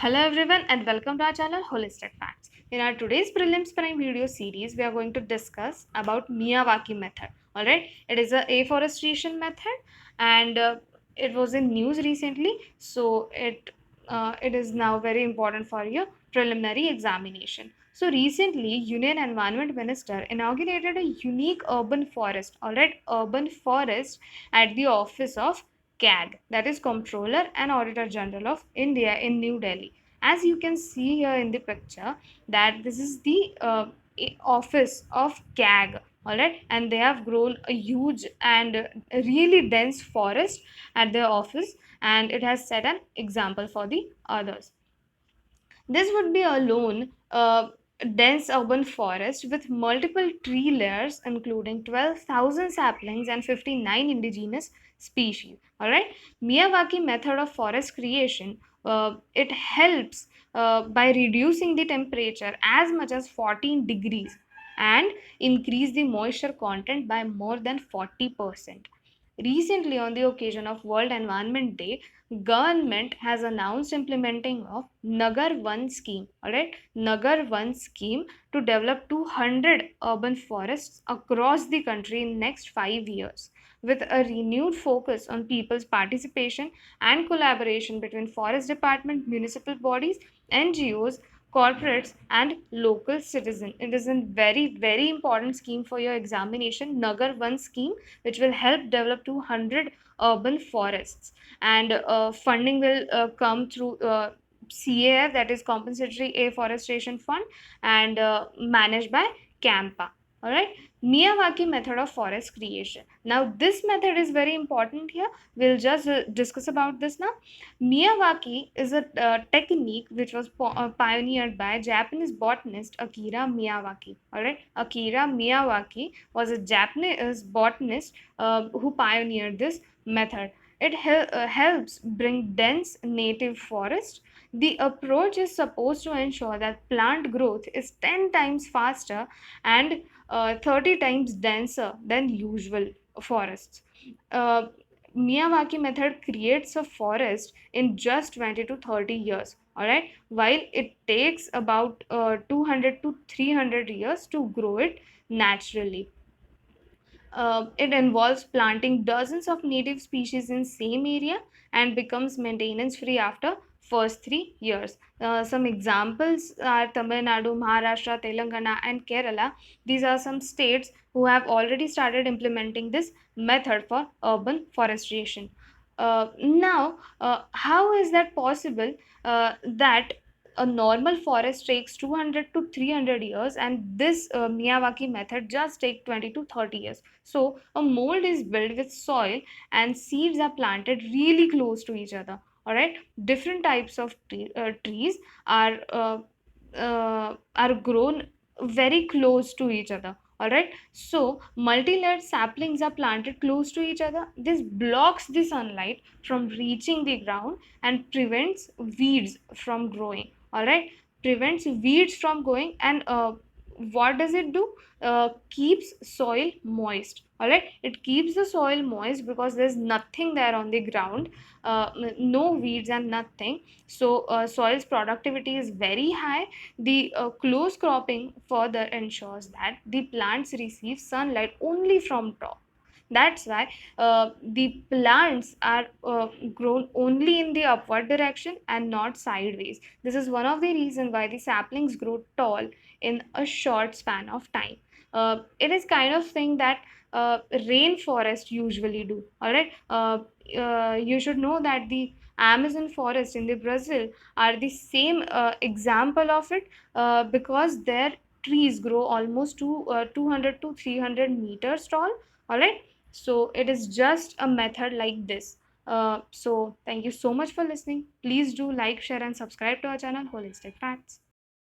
Hello everyone and welcome to our channel Holistic Facts. In our today's prelims prime video series, we are going to discuss about Miyawaki method. Alright, it is a afforestation method and it was in news recently, so it is now very important for your preliminary examination. So recently, Union Environment Minister inaugurated a unique urban forest, urban forest at the office of CAG, that is Comptroller and Auditor General of India in New Delhi. As you can see here in the picture, that this is the office of CAG, all right, and they have grown a huge and really dense forest at their office, and it has set an example for the others. This would be a lone, dense urban forest with multiple tree layers, including 12,000 saplings and 59 indigenous species. All right, Miyawaki method of forest creation. It helps by reducing the temperature as much as 14 degrees and increase the moisture content by more than 40%. Recently, on the occasion of World Environment Day, government has announced implementing of Nagar One scheme, alright, Nagar One scheme to develop 200 urban forests across the country in next 5 years, with a renewed focus on people's participation and collaboration between forest department, municipal bodies, NGOs, corporates and local citizens. It is a very important scheme for your examination, Nagar One scheme, which will help develop 200 urban forests, and funding will come through CAF, that is Compensatory Afforestation Fund, and managed by CAMPA. All right, Miyawaki method of forest creation. Now this method is very important here. We'll just discuss about this now. Miyawaki is a technique which was pioneered by Japanese botanist Akira Miyawaki. All right, Akira Miyawaki was a Japanese botanist who pioneered this method. It helps bring dense native forest. The approach is supposed to ensure that plant growth is 10 times faster and 30 times denser than usual forests. Uh, Miyawaki method creates a forest in just 20 to 30 years. Alright, while it takes about 200 to 300 years to grow it naturally. It involves planting dozens of native species in same area and becomes maintenance free after first 3 years. Some examples are Tamil Nadu, Maharashtra, Telangana and Kerala. These are some states who have already started implementing this method for urban forestation. Now, how is that possible that a normal forest takes 200 to 300 years and this Miyawaki method just takes 20 to 30 years? So a mold is built with soil and seeds are planted really close to each other. All right, different types of trees are grown very close to each other. All right, so multi-layered saplings are planted close to each other. This blocks the sunlight from reaching the ground and prevents weeds from growing. All right, prevents weeds from going, and what does it do? Keeps soil moist. All right, it keeps the soil moist because there's nothing there on the ground, no weeds and nothing. So soil's productivity is very high. The close cropping further ensures that the plants receive sunlight only from top. That's why the plants are grown only in the upward direction and not sideways. This is one of the reasons why the saplings grow tall in a short span of time. It is kind of thing that rainforest usually do. All right, you should know that the Amazon forest in the Brazil are the same example of it, because their trees grow almost to 200 to 300 meters tall. All right, so it is just a method like this. So thank you so much for listening. Please do like, share and subscribe to our channel Holistic Facts.